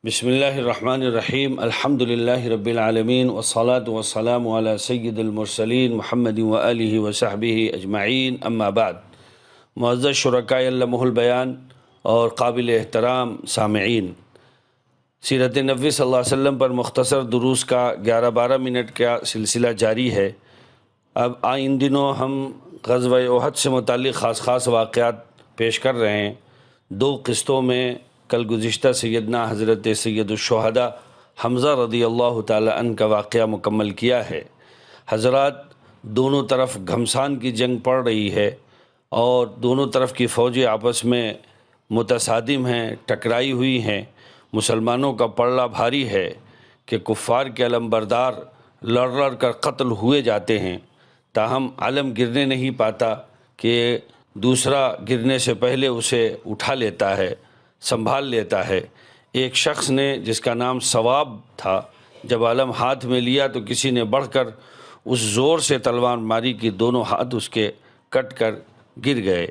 بسم اللہ الرحمن الرحیم الحمد للہ رب العالمین والصلاة والسلام علی سید المرسلین محمد وآلہ وصحبہ اجمعین اما بعد۔ معزز شرکاء علمہ البیان اور قابل احترام سامعین، سیرت نبوی صلی اللہ علیہ وسلم پر مختصر دروس کا 11-12 منٹ کا سلسلہ جاری ہے۔ اب ان دنوں ہم غزوہ احد سے متعلق خاص واقعات پیش کر رہے ہیں۔ 2 قسطوں میں کل گزشتہ سیدنا حضرت سید الشہداء حمزہ رضی اللہ تعالی عنہ کا واقعہ مکمل کیا ہے۔ حضرات، دونوں طرف گھمسان کی جنگ پڑ رہی ہے اور دونوں طرف کی فوجیں آپس میں متصادم ہیں، ٹکرائی ہوئی ہیں۔ مسلمانوں کا پلڑا بھاری ہے کہ کفار کے علمبردار لڑ کر قتل ہوئے جاتے ہیں، تاہم علم گرنے نہیں پاتا کہ دوسرا گرنے سے پہلے اسے اٹھا لیتا ہے، سنبھال لیتا ہے۔ ایک شخص نے جس کا نام ثواب تھا، جب علم ہاتھ میں لیا تو کسی نے بڑھ کر اس زور سے تلوار ماری کہ دونوں ہاتھ اس کے کٹ کر گر گئے،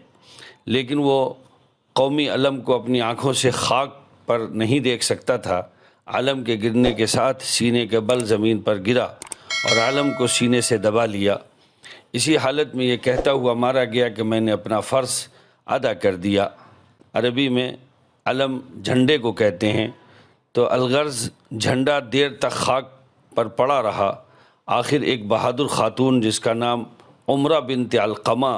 لیکن وہ قومی علم کو اپنی آنکھوں سے خاک پر نہیں دیکھ سکتا تھا۔ علم کے گرنے کے ساتھ سینے کے بل زمین پر گرا اور علم کو سینے سے دبا لیا۔ اسی حالت میں یہ کہتا ہوا مارا گیا کہ میں نے اپنا فرض ادا کر دیا۔ عربی میں علم جھنڈے کو کہتے ہیں، تو الغرض جھنڈا دیر تک خاک پر پڑا رہا۔ آخر ایک بہادر خاتون جس کا نام عمرہ بنت علقمہ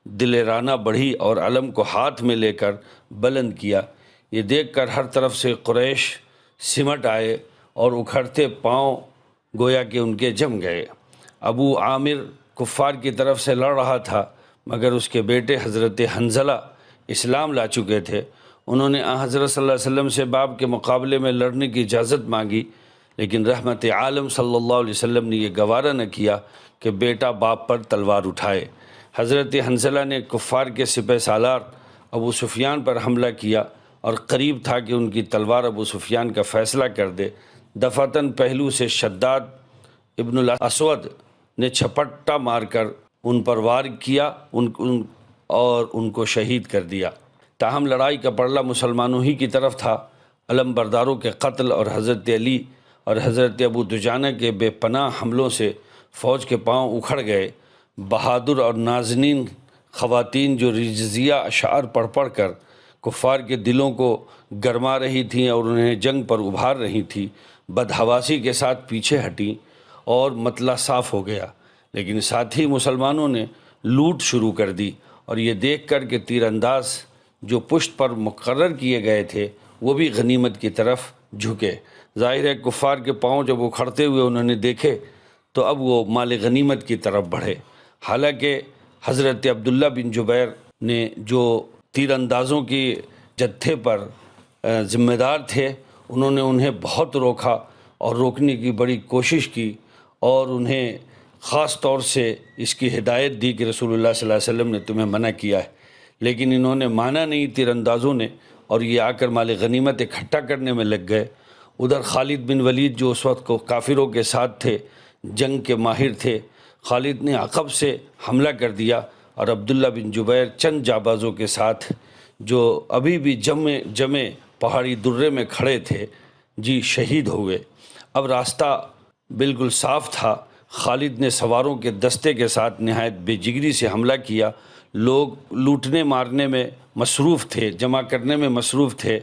دلیرانہ بڑھی اور علم کو ہاتھ میں لے کر بلند کیا۔ یہ دیکھ کر ہر طرف سے قریش سمٹ آئے اور اکھڑتے پاؤں گویا کہ ان کے جم گئے۔ ابو عامر کفار کی طرف سے لڑ رہا تھا، مگر اس کے بیٹے حضرت حنظلہ اسلام لا چکے تھے۔ انہوں نے حضرت صلی اللہ علیہ وسلم سے باپ کے مقابلے میں لڑنے کی اجازت مانگی، لیکن رحمت عالم صلی اللہ علیہ وسلم نے یہ گوارہ نہ کیا کہ بیٹا باپ پر تلوار اٹھائے۔ حضرت حنظلہ نے کفار کے سپہ سالار ابو سفیان پر حملہ کیا اور قریب تھا کہ ان کی تلوار ابو سفیان کا فیصلہ کر دے۔ دفعتاً پہلو سے شداد ابن الاسود نے چھپٹا مار کر ان پر وار کیا اور ان کو شہید کر دیا۔ تاہم لڑائی کا پلڑا مسلمانوں ہی کی طرف تھا۔ علم برداروں کے قتل اور حضرت علی اور حضرت ابو دجانہ کے بے پناہ حملوں سے فوج کے پاؤں اکھڑ گئے۔ بہادر اور نازنین خواتین جو رجزیہ اشعار پڑھ کر کفار کے دلوں کو گرما رہی تھیں اور انہیں جنگ پر ابھار رہی تھیں، بدحواسی کے ساتھ پیچھے ہٹیں اور مطلع صاف ہو گیا۔ لیکن ساتھ ہی مسلمانوں نے لوٹ شروع کر دی اور یہ دیکھ کر کہ تیر انداز جو پشت پر مقرر کیے گئے تھے وہ بھی غنیمت کی طرف جھکے۔ ظاہر ہے کفار کے پاؤں جب اکھڑتے ہوئے انہوں نے دیکھے تو اب وہ مال غنیمت کی طرف بڑھے۔ حالانکہ حضرت عبداللہ بن جبیر نے جو تیر اندازوں کی جتھے پر ذمہ دار تھے، انہیں بہت روکا اور روکنے کی بڑی کوشش کی اور انہیں خاص طور سے اس کی ہدایت دی کہ رسول اللہ صلی اللہ علیہ وسلم نے تمہیں منع کیا ہے، لیکن انہوں نے مانا نہیں تیر اندازوں نے، اور یہ آ کر مال غنیمت اکٹھا کرنے میں لگ گئے۔ ادھر خالد بن ولید جو اس وقت کو کافروں کے ساتھ تھے، جنگ کے ماہر تھے، خالد نے عقب سے حملہ کر دیا اور عبداللہ بن جبیر چند جابازوں کے ساتھ جو ابھی بھی جمے پہاڑی درے میں کھڑے تھے شہید ہوئے۔ اب راستہ بالکل صاف تھا۔ خالد نے سواروں کے دستے کے ساتھ نہایت بے جگری سے حملہ کیا۔ لوگ لوٹنے مارنے میں مصروف تھے، جمع کرنے میں مصروف تھے۔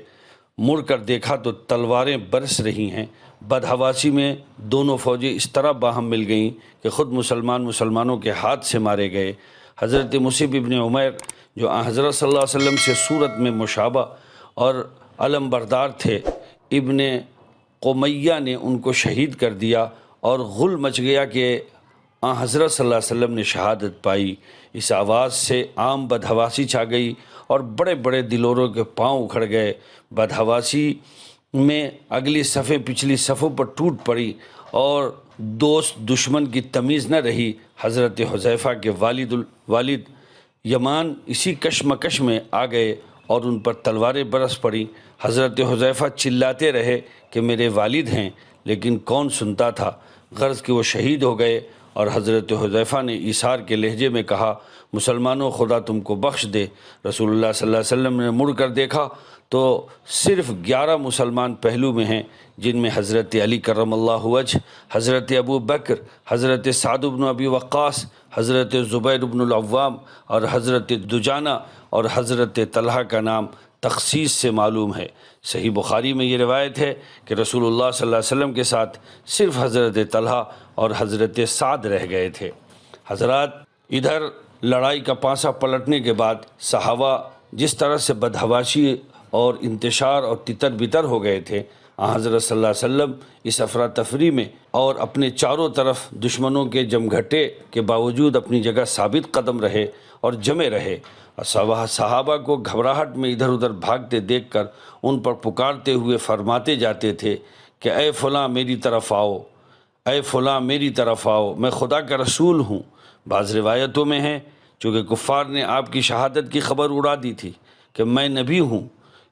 مڑ کر دیکھا تو تلواریں برس رہی ہیں۔ بدحواسی میں دونوں فوجیں اس طرح باہم مل گئیں کہ خود مسلمانوں کے ہاتھ سے مارے گئے۔ حضرت مصعب ابن عمیر جو حضرت صلی اللہ علیہ وسلم سے صورت میں مشابہ اور علم بردار تھے، ابن قمیہ نے ان کو شہید کر دیا اور غل مچ گیا کہ حضرت صلی اللہ علیہ وسلم نے شہادت پائی۔ اس آواز سے عام بدحواسی چھا گئی اور بڑے بڑے دلوروں کے پاؤں اکھڑ گئے۔ بدحواسی میں اگلی صفیں پچھلی صفوں پر ٹوٹ پڑی اور دوست دشمن کی تمیز نہ رہی۔ حضرت حذیفہ کے والد یمان اسی کشمکش میں آ گئے اور ان پر تلواریں برس پڑیں۔ حضرت حذیفہ چلاتے رہے کہ میرے والد ہیں، لیکن کون سنتا تھا، غرض کہ وہ شہید ہو گئے۔ اور حضرت حذیفہ نے ایثار کے لہجے میں کہا، مسلمانوں خدا تم کو بخش دے۔ رسول اللہ صلی اللہ علیہ وسلم نے مڑ کر دیکھا تو صرف 11 مسلمان پہلو میں ہیں، جن میں حضرت علی کرم اللہ وجہ، حضرت ابو بکر، حضرت سعد بن ابی وقاص، حضرت زبیر بن العوام اور حضرت دجانہ اور حضرت طلحہ کا نام تخصیص سے معلوم ہے۔ صحیح بخاری میں یہ روایت ہے کہ رسول اللہ صلی اللہ علیہ وسلم کے ساتھ صرف حضرت طلحہ اور حضرت سعد رہ گئے تھے۔ حضرات، ادھر لڑائی کا پانسا پلٹنے کے بعد صحابہ جس طرح سے بدحواشی اور انتشار اور تتر بتر ہو گئے تھے، حضرت صلی اللہ علیہ وسلم اس افراتفری میں اور اپنے چاروں طرف دشمنوں کے جمگھٹے کے باوجود اپنی جگہ ثابت قدم رہے اور جمے رہے، اور صحابہ کو گھبراہٹ میں ادھر ادھر بھاگتے دیکھ کر ان پر پکارتے ہوئے فرماتے جاتے تھے کہ اے فلاں میری طرف آؤ، اے فلاں میری طرف آؤ، میں خدا کا رسول ہوں۔ بعض روایتوں میں ہے چونکہ کفار نے آپ کی شہادت کی خبر اڑا دی تھی کہ میں نبی ہوں،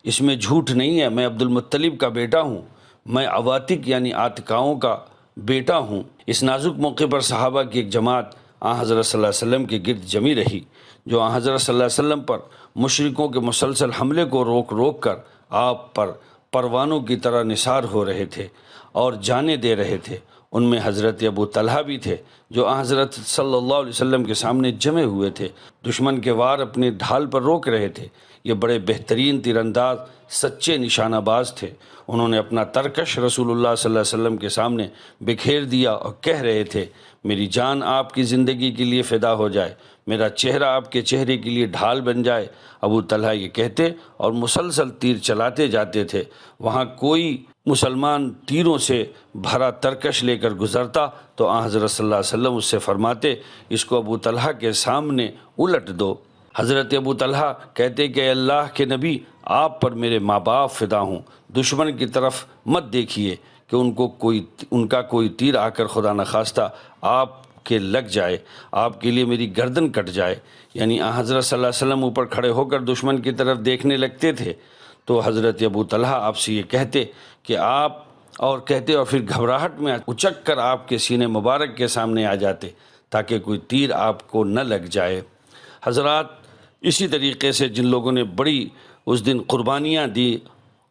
اس میں جھوٹ نہیں ہے، میں عبد المطلب کا بیٹا ہوں، میں عواتق یعنی آتکاؤں کا بیٹا ہوں۔ اس نازک موقع پر صحابہ کی ایک جماعت حضرت صلی اللہ علیہ وسلم کے گرد جمی رہی، جو حضرت صلی اللہ علیہ وسلم پر مشرکوں کے مسلسل حملے کو روک روک کر آپ پر پروانوں کی طرح نثار ہو رہے تھے اور جانے دے رہے تھے۔ ان میں حضرت ابو طلحہ بھی تھے، جو حضرت صلی اللہ علیہ وسلم کے سامنے جمے ہوئے تھے، دشمن کے وار اپنے ڈھال پر روک رہے تھے۔ یہ بڑے بہترین تیر انداز، سچے نشانہ باز تھے۔ انہوں نے اپنا ترکش رسول اللہ صلی اللہ علیہ وسلم کے سامنے بکھیر دیا اور کہہ رہے تھے، میری جان آپ کی زندگی کے لیے فدا ہو جائے، میرا چہرہ آپ کے چہرے کے لیے ڈھال بن جائے۔ ابو طلحہ یہ کہتے اور مسلسل تیر چلاتے جاتے تھے۔ وہاں کوئی مسلمان تیروں سے بھرا ترکش لے کر گزرتا تو حضرت صلی اللہ علیہ وسلم اس سے فرماتے، اس کو ابو طلحہ کے سامنے الٹ دو۔ حضرت ابو طلحہ کہتے کہ اے اللہ کے نبی، آپ پر میرے ماں باپ فدا ہوں، دشمن کی طرف مت دیکھیے کہ ان کا کوئی تیر آ کر خدا نخواستہ آپ کے لگ جائے، آپ کے لیے میری گردن کٹ جائے۔ یعنی حضرت صلی اللہ علیہ وسلم اوپر کھڑے ہو کر دشمن کی طرف دیکھنے لگتے تھے تو حضرت ابو طلحہ آپ سے یہ کہتے کہ آپ اور پھر گھبراہٹ میں اچک کر آپ کے سینے مبارک کے سامنے آ جاتے تاکہ کوئی تیر آپ کو نہ لگ جائے۔ حضرات، اسی طریقے سے جن لوگوں نے بڑی اس دن قربانیاں دی،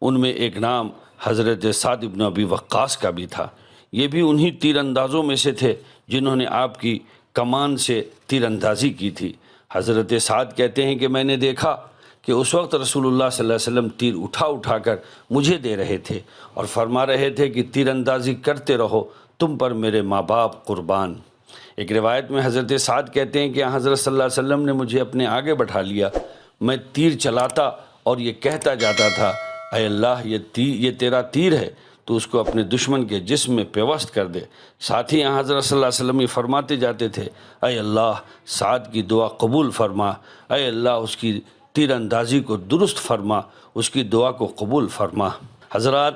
ان میں ایک نام حضرت سعد بن ابی وقاص کا بھی تھا۔ یہ بھی انہی تیر اندازوں میں سے تھے جنہوں نے آپ کی کمان سے تیر اندازی کی تھی۔ حضرت سعد کہتے ہیں کہ میں نے دیکھا کہ اس وقت رسول اللہ صلی اللہ علیہ وسلم تیر اٹھا کر مجھے دے رہے تھے اور فرما رہے تھے کہ تیر اندازی کرتے رہو، تم پر میرے ماں باپ قربان۔ ایک روایت میں حضرت سعد کہتے ہیں کہ حضرت صلی اللہ علیہ وسلم نے مجھے اپنے آگے بٹھا لیا، میں تیر چلاتا اور یہ کہتا جاتا تھا، اے اللہ یہ تیرا تیر ہے، تو اس کو اپنے دشمن کے جسم میں پیوست کر دے۔ ساتھ ہی حضرت صلی اللہ علیہ وسلم یہ فرماتے جاتے تھے، اے اللہ سعد کی دعا قبول فرما، اے اللہ اس کی تیر اندازی کو درست فرما، اس کی دعا کو قبول فرما۔ حضرات،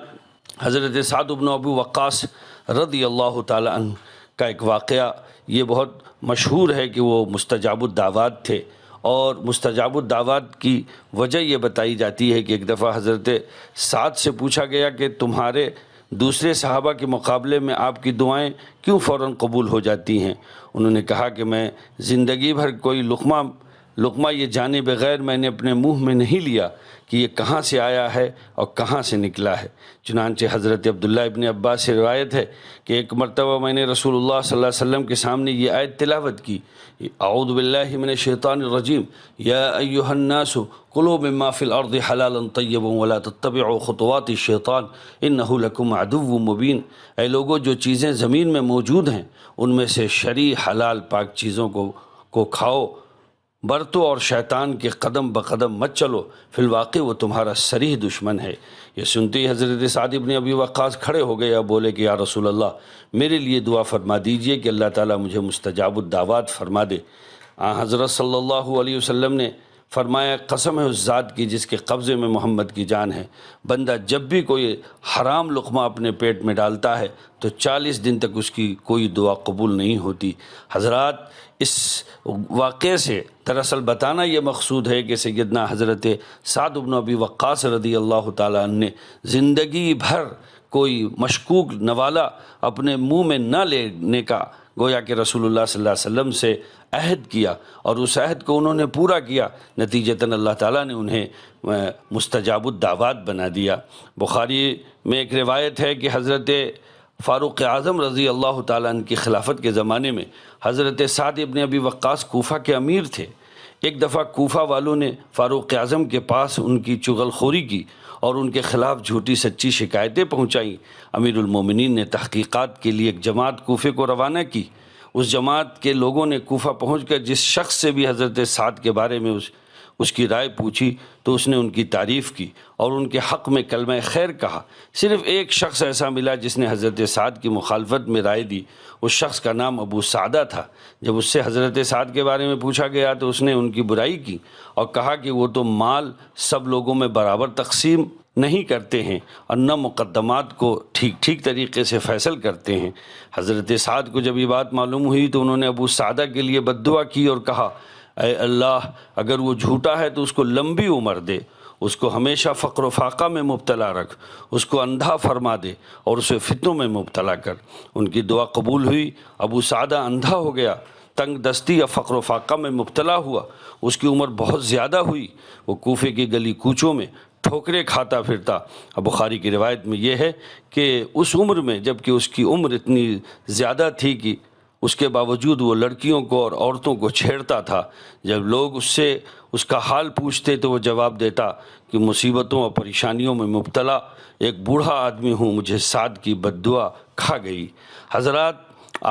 حضرت سعد بن ابی وقاص رضی اللہ تعالی عنہ کا ایک واقعہ یہ بہت مشہور ہے کہ وہ مستجاب الدعوات تھے، اور مستجاب الدعوات کی وجہ یہ بتائی جاتی ہے کہ ایک دفعہ حضرت سعد سے پوچھا گیا کہ تمہارے دوسرے صحابہ کے مقابلے میں آپ کی دعائیں کیوں فوراً قبول ہو جاتی ہیں؟ انہوں نے کہا کہ میں زندگی بھر کوئی لقمہ یہ جانے بغیر میں نے اپنے منہ میں نہیں لیا کہ یہ کہاں سے آیا ہے اور کہاں سے نکلا ہے۔ چنانچہ حضرت عبداللہ ابن عباس سے روایت ہے کہ ایک مرتبہ میں نے رسول اللہ صلی اللہ علیہ وسلم کے سامنے یہ آیت تلاوت کی، اعوذ باللہ من الشیطان الرجیم، یا ایہا الناس کلوا مما فی الارض حلالا طیبا ولا تتبعوا خطوات الشیطان انہ لکم عدو مبین۔ اے لوگو، جو چیزیں زمین میں موجود ہیں ان میں سے شرعی حلال پاک چیزوں کو کھاؤ، برتو اور شیطان کے قدم بقدم مت چلو، فی الواقع وہ تمہارا صریح دشمن ہے۔ یہ سنتے ہی حضرت سعد بن ابی وقاص کھڑے ہو گئے اور بولے کہ یا رسول اللہ، میرے لیے دعا فرما دیجئے کہ اللہ تعالیٰ مجھے مستجاب الدعوات فرما دے۔ حضرت صلی اللہ علیہ وسلم نے فرمایا، قسم ہے اس ذات کی جس کے قبضے میں محمد کی جان ہے، بندہ جب بھی کوئی حرام لقمہ اپنے پیٹ میں ڈالتا ہے تو 40 دن تک اس کی کوئی دعا قبول نہیں ہوتی۔ حضرات، اس واقعے سے دراصل بتانا یہ مقصود ہے کہ سیدنا حضرت سعد بن ابی وقاص رضی اللہ تعالیٰ عنہ نے زندگی بھر کوئی مشکوک نوالہ اپنے منہ میں نہ لینے کا گویا کہ رسول اللہ صلی اللہ علیہ وسلم سے عہد کیا اور اس عہد کو انہوں نے پورا کیا، نتیجتاً اللہ تعالیٰ نے انہیں مستجاب الدعوات بنا دیا۔ بخاری میں ایک روایت ہے کہ حضرت فاروق اعظم رضی اللہ تعالیٰ عنہ کی خلافت کے زمانے میں حضرت سعد ابن ابی وقاص کوفہ کے امیر تھے۔ ایک دفعہ کوفہ والوں نے فاروق اعظم کے پاس ان کی چغل خوری کی اور ان کے خلاف جھوٹی سچی شکایتیں پہنچائیں۔ امیر المومنین نے تحقیقات کے لیے ایک جماعت کوفے کو روانہ کی۔ اس جماعت کے لوگوں نے کوفہ پہنچ کر جس شخص سے بھی حضرت سعد کے بارے میں اس کی رائے پوچھی تو اس نے ان کی تعریف کی اور ان کے حق میں کلمہ خیر کہا۔ صرف ایک شخص ایسا ملا جس نے حضرت سعد کی مخالفت میں رائے دی۔ اس شخص کا نام ابو سعدہ تھا۔ جب اس سے حضرت سعد کے بارے میں پوچھا گیا تو اس نے ان کی برائی کی اور کہا کہ وہ تو مال سب لوگوں میں برابر تقسیم نہیں کرتے ہیں اور نہ مقدمات کو ٹھیک طریقے سے فیصل کرتے ہیں۔ حضرت سعد کو جب یہ بات معلوم ہوئی تو انہوں نے ابو سعدہ کے لیے بد دعا کی اور کہا، اے اللہ، اگر وہ جھوٹا ہے تو اس کو لمبی عمر دے، اس کو ہمیشہ فقر و فاقہ میں مبتلا رکھ، اس کو اندھا فرما دے اور اسے فتنوں میں مبتلا کر۔ ان کی دعا قبول ہوئی۔ ابو سعدہ اندھا ہو گیا، تنگ دستی یا فقر و فاقہ میں مبتلا ہوا۔ اس کی عمر بہت زیادہ ہوئی۔ وہ کوفے کی گلی کوچوں میں ٹھوکریں کھاتا پھرتا۔ بخاری کی روایت میں یہ ہے کہ اس عمر میں، جبکہ اس کی عمر اتنی زیادہ تھی کہ اس کے باوجود وہ لڑکیوں کو اور عورتوں کو چھیڑتا تھا۔ جب لوگ اس سے اس کا حال پوچھتے تو وہ جواب دیتا کہ مصیبتوں اور پریشانیوں میں مبتلا ایک بوڑھا آدمی ہوں، مجھے سعد کی بد دعا کھا گئی۔ حضرات،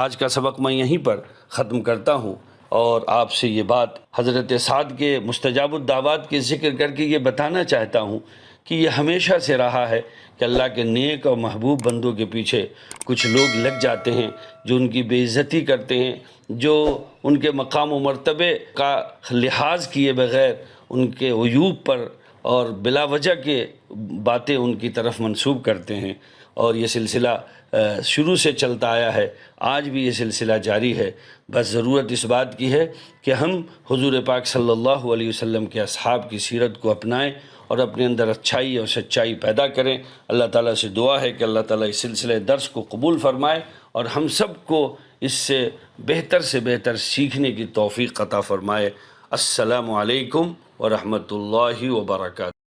آج کا سبق میں یہیں پر ختم کرتا ہوں اور آپ سے یہ بات حضرت سعد کے مستجاب الدعوات کے ذکر کر کے یہ بتانا چاہتا ہوں کہ یہ ہمیشہ سے رہا ہے کہ اللہ کے نیک اور محبوب بندوں کے پیچھے کچھ لوگ لگ جاتے ہیں جو ان کی بے عزتی کرتے ہیں، جو ان کے مقام و مرتبے کا لحاظ کیے بغیر ان کے عیوب پر اور بلا وجہ کے باتیں ان کی طرف منسوب کرتے ہیں، اور یہ سلسلہ شروع سے چلتا آیا ہے، آج بھی یہ سلسلہ جاری ہے۔ بس ضرورت اس بات کی ہے کہ ہم حضور پاک صلی اللہ علیہ وسلم کے اصحاب کی سیرت کو اپنائیں اور اپنے اندر اچھائی اور سچائی پیدا کریں۔ اللہ تعالیٰ سے دعا ہے کہ اللہ تعالیٰ اس سلسلے درس کو قبول فرمائے اور ہم سب کو اس سے بہتر سیکھنے کی توفیق عطا فرمائے۔ السلام علیکم ورحمۃ اللہ وبرکاتہ۔